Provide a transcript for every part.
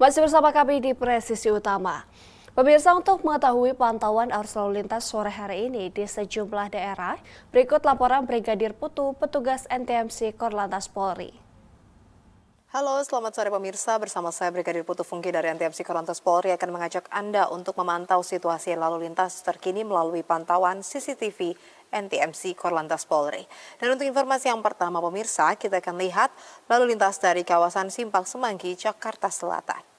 Masih bersama kami di Presisi Utama. Pemirsa, untuk mengetahui pantauan arus lalu lintas sore hari ini di sejumlah daerah, berikut laporan Brigadir Putu, petugas NTMC Korlantas Polri. Halo, selamat sore pemirsa. Bersama saya Brigadir Putu Fungki dari NTMC Korlantas Polri akan mengajak Anda untuk memantau situasi lalu lintas terkini melalui pantauan CCTV NTMC Korlantas Polri. Dan untuk informasi yang pertama pemirsa, kita akan lihat lalu lintas dari kawasan Simpang Semanggi, Jakarta Selatan.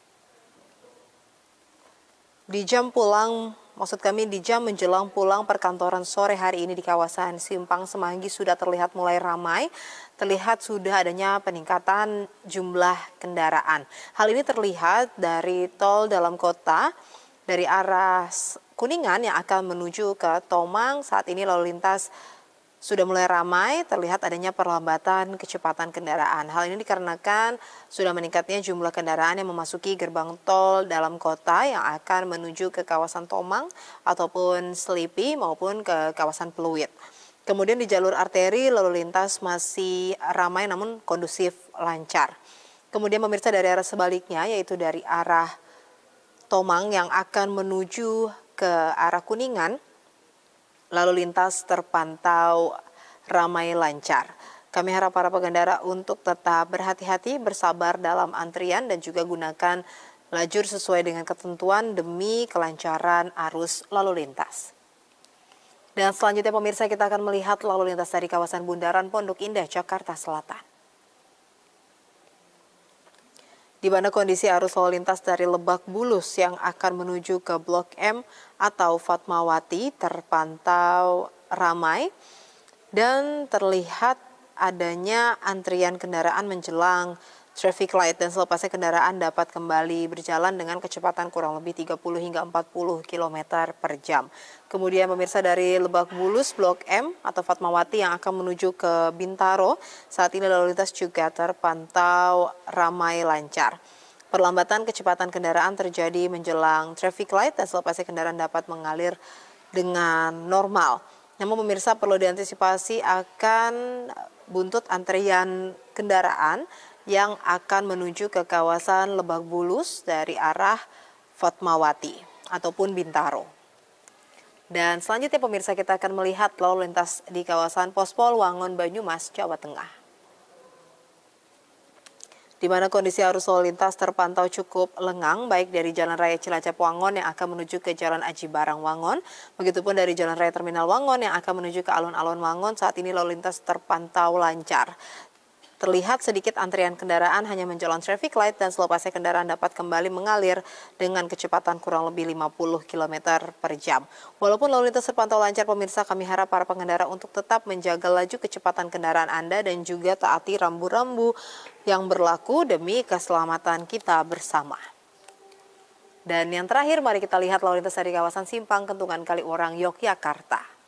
Di jam menjelang pulang perkantoran sore hari ini di kawasan Simpang Semanggi sudah terlihat mulai ramai. Terlihat sudah adanya peningkatan jumlah kendaraan. Hal ini terlihat dari tol dalam kota dari arah Kuningan yang akan menuju ke Tomang. Saat ini lalu lintas sudah mulai ramai, terlihat adanya perlambatan kecepatan kendaraan. Hal ini dikarenakan sudah meningkatnya jumlah kendaraan yang memasuki gerbang tol dalam kota yang akan menuju ke kawasan Tomang ataupun Selipi maupun ke kawasan Pluit. Kemudian di jalur arteri lalu lintas masih ramai namun kondusif lancar. Kemudian pemirsa dari arah sebaliknya yaitu dari arah Tomang yang akan menuju ke arah Kuningan, lalu lintas terpantau ramai lancar. Kami harap para pengendara untuk tetap berhati-hati, bersabar dalam antrian dan juga gunakan lajur sesuai dengan ketentuan demi kelancaran arus lalu lintas. Dan selanjutnya pemirsa, kita akan melihat lalu lintas dari kawasan Bundaran Pondok Indah, Jakarta Selatan. Di mana kondisi arus lalu lintas dari Lebak Bulus yang akan menuju ke Blok M atau Fatmawati terpantau ramai dan terlihat adanya antrian kendaraan menjelang traffic light dan selepasnya kendaraan dapat kembali berjalan dengan kecepatan kurang lebih 30 hingga 40 km per jam. Kemudian pemirsa dari Lebak Bulus Blok M atau Fatmawati yang akan menuju ke Bintaro, saat ini lalu lintas juga terpantau ramai lancar. Perlambatan kecepatan kendaraan terjadi menjelang traffic light dan selepasnya kendaraan dapat mengalir dengan normal. Namun pemirsa perlu diantisipasi akan buntut antrian kendaraan yang akan menuju ke kawasan Lebak Bulus dari arah Fatmawati ataupun Bintaro. Dan selanjutnya pemirsa kita akan melihat lalu lintas di kawasan Pospol Wangon Banyumas, Jawa Tengah. Di mana kondisi arus lalu lintas terpantau cukup lengang, baik dari Jalan Raya Cilacap Wangon yang akan menuju ke Jalan Aji Barang Wangon, begitupun dari Jalan Raya Terminal Wangon yang akan menuju ke alun-alun Wangon. Saat ini lalu lintas terpantau lancar. Terlihat sedikit antrian kendaraan hanya menjelang traffic light dan selepasnya kendaraan dapat kembali mengalir dengan kecepatan kurang lebih 50 km per jam. Walaupun lalu lintas terpantau lancar pemirsa, kami harap para pengendara untuk tetap menjaga laju kecepatan kendaraan Anda dan juga taati rambu-rambu yang berlaku demi keselamatan kita bersama. Dan yang terakhir, mari kita lihat lalu lintas dari kawasan Simpang Kentungan Kaliurang, Yogyakarta.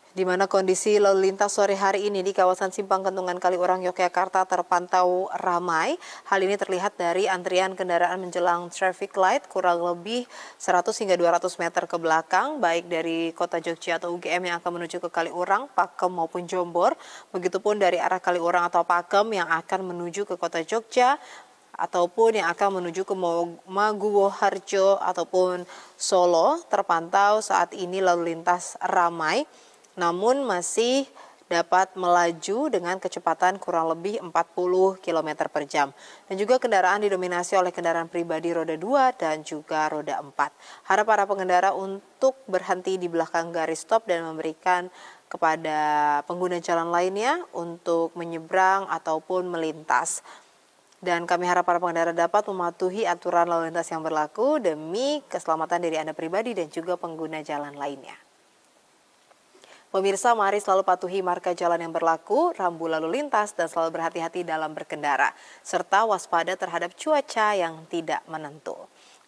Di mana kondisi lalu lintas sore hari ini di kawasan Simpang Kentungan Kaliurang, Yogyakarta terpantau ramai. Hal ini terlihat dari antrian kendaraan menjelang traffic light kurang lebih 100 hingga 200 meter ke belakang, baik dari kota Jogja atau UGM yang akan menuju ke Kaliurang, Pakem maupun Jombor. Begitupun dari arah Kaliurang atau Pakem yang akan menuju ke kota Jogja, ataupun yang akan menuju ke Maguwoharjo ataupun Solo, terpantau saat ini lalu lintas ramai. Namun masih dapat melaju dengan kecepatan kurang lebih 40 km per jam. Dan juga kendaraan didominasi oleh kendaraan pribadi roda 2 dan juga roda 4. Harap para pengendara untuk berhenti di belakang garis stop dan memberikan kepada pengguna jalan lainnya untuk menyeberang ataupun melintas. Dan kami harap para pengendara dapat mematuhi aturan lalu lintas yang berlaku demi keselamatan diri Anda pribadi dan juga pengguna jalan lainnya. Pemirsa, mari selalu patuhi marka jalan yang berlaku, rambu lalu lintas, dan selalu berhati-hati dalam berkendara, serta waspada terhadap cuaca yang tidak menentu.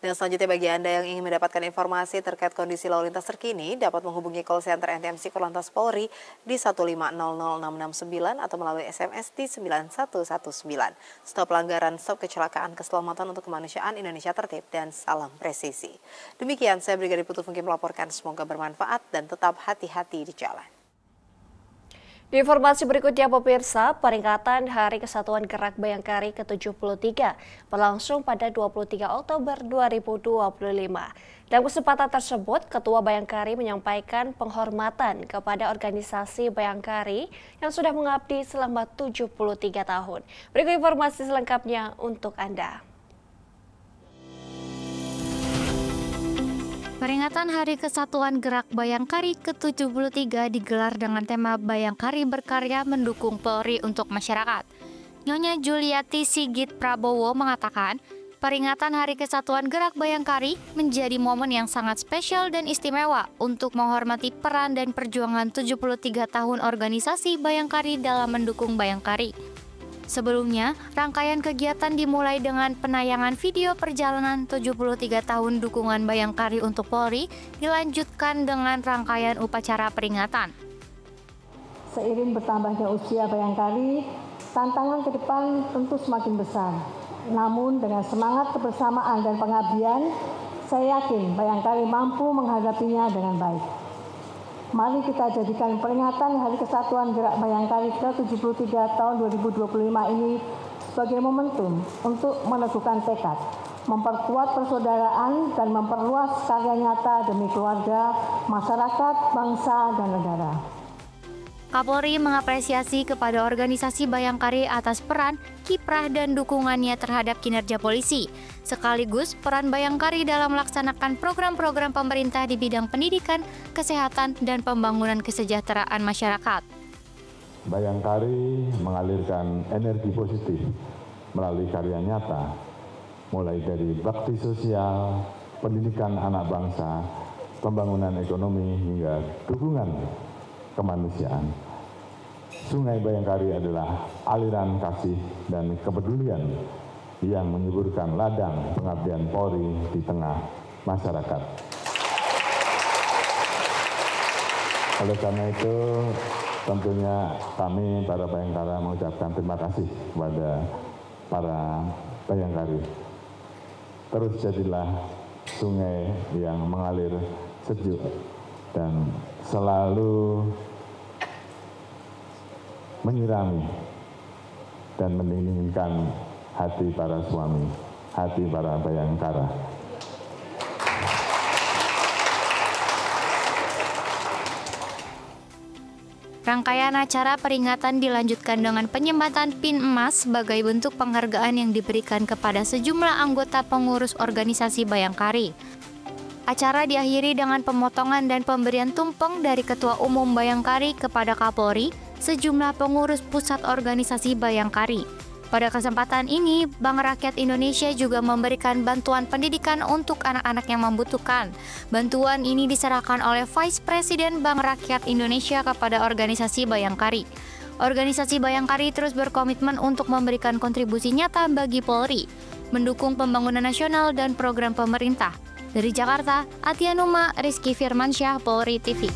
Dan selanjutnya bagi Anda yang ingin mendapatkan informasi terkait kondisi lalu lintas terkini, dapat menghubungi call center NTMC Korlantas Polri di 1500669 atau melalui SMS di 9119. Stop pelanggaran, stop kecelakaan, keselamatan untuk kemanusiaan, Indonesia tertib, dan salam presisi. Demikian saya Brigadir Putu Fungki melaporkan, semoga bermanfaat dan tetap hati-hati di jalan. Di informasi berikutnya pemirsa, peringatan Hari Kesatuan Gerak Bayangkari ke-73 berlangsung pada 23 Oktober 2025. Dalam kesempatan tersebut, Ketua Bayangkari menyampaikan penghormatan kepada organisasi Bayangkari yang sudah mengabdi selama 73 tahun. Berikut informasi selengkapnya untuk Anda. Peringatan Hari Kesatuan Gerak Bayangkari ke-73 digelar dengan tema Bayangkari Berkarya Mendukung Polri untuk Masyarakat. Nyonya Juliati Sigit Prabowo mengatakan, peringatan Hari Kesatuan Gerak Bayangkari menjadi momen yang sangat spesial dan istimewa untuk menghormati peran dan perjuangan 73 tahun organisasi Bayangkari dalam mendukung Bayangkari. Sebelumnya, rangkaian kegiatan dimulai dengan penayangan video perjalanan 73 tahun dukungan Bayangkari untuk Polri, dilanjutkan dengan rangkaian upacara peringatan. Seiring bertambahnya usia Bayangkari, tantangan ke depan tentu semakin besar. Namun dengan semangat kebersamaan dan pengabdian, saya yakin Bayangkari mampu menghadapinya dengan baik. Mari kita jadikan peringatan Hari Kesatuan Gerak Bayangkari ke-73 tahun 2025 ini sebagai momentum untuk meneguhkan tekad, memperkuat persaudaraan dan memperluas karya nyata demi keluarga, masyarakat, bangsa, dan negara. Kapolri mengapresiasi kepada organisasi Bayangkari atas peran, kiprah, dan dukungannya terhadap kinerja polisi, sekaligus peran Bayangkari dalam melaksanakan program-program pemerintah di bidang pendidikan, kesehatan, dan pembangunan kesejahteraan masyarakat. Bayangkari mengalirkan energi positif melalui karya nyata, mulai dari bakti sosial, pendidikan anak bangsa, pembangunan ekonomi, hingga dukungan kemanusiaan. Sungai Bayangkari adalah aliran kasih dan kepedulian yang menyuburkan ladang pengabdian Polri di tengah masyarakat. Oleh karena itu, tentunya kami para Bayangkara mengucapkan terima kasih kepada para Bayangkari. Terus jadilah sungai yang mengalir sejuk dan selalu menyirami dan mendinginkan hati para suami, hati para Bayangkara. Rangkaian acara peringatan dilanjutkan dengan penyembatan pin emas sebagai bentuk penghargaan yang diberikan kepada sejumlah anggota pengurus organisasi Bayangkari. Acara diakhiri dengan pemotongan dan pemberian tumpeng dari Ketua Umum Bayangkari kepada Kapolri, sejumlah pengurus pusat organisasi Bayangkari. Pada kesempatan ini, Bank Rakyat Indonesia juga memberikan bantuan pendidikan untuk anak-anak yang membutuhkan. Bantuan ini diserahkan oleh Vice President Bank Rakyat Indonesia kepada organisasi Bayangkari. Organisasi Bayangkari terus berkomitmen untuk memberikan kontribusi nyata bagi Polri, mendukung pembangunan nasional dan program pemerintah. Dari Jakarta, Atianuma Rizky Firmansyah, Polri TV.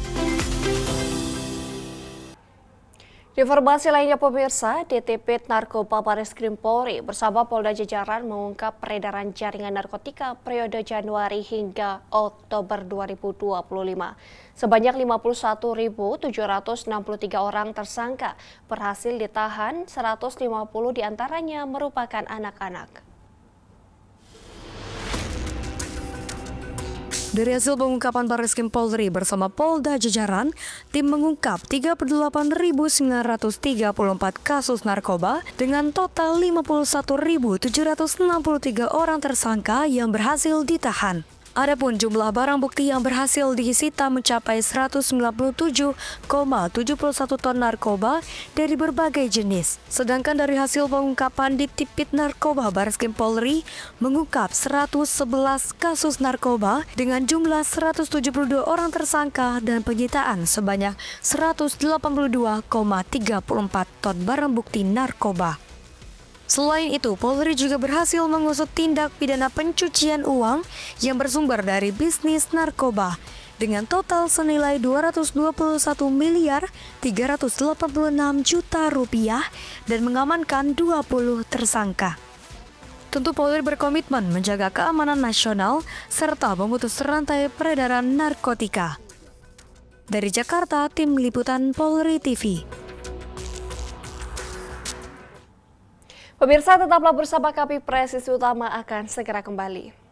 Di informasi lainnya pemirsa, DTP Narkoba Bareskrim Polri bersama Polda Jajaran mengungkap peredaran jaringan narkotika periode Januari hingga Oktober 2025. Sebanyak 51.763 orang tersangka berhasil ditahan, 150 diantaranya merupakan anak-anak. Dari hasil pengungkapan Bareskrim Polri bersama Polda Jajaran, tim mengungkap 38.934 kasus narkoba dengan total 51.763 orang tersangka yang berhasil ditahan. Adapun jumlah barang bukti yang berhasil disita mencapai 197,71 ton narkoba dari berbagai jenis. Sedangkan dari hasil pengungkapan di Tipit Narkoba Bareskrim Polri mengungkap 111 kasus narkoba dengan jumlah 172 orang tersangka dan penyitaan sebanyak 182,34 ton barang bukti narkoba. Selain itu, Polri juga berhasil mengusut tindak pidana pencucian uang yang bersumber dari bisnis narkoba dengan total senilai 221 miliar 386 juta rupiah dan mengamankan 20 tersangka. Tentu Polri berkomitmen menjaga keamanan nasional serta memutus rantai peredaran narkotika. Dari Jakarta, Tim Liputan Polri TV. Pemirsa tetaplah bersama kami, Presisi Utama akan segera kembali.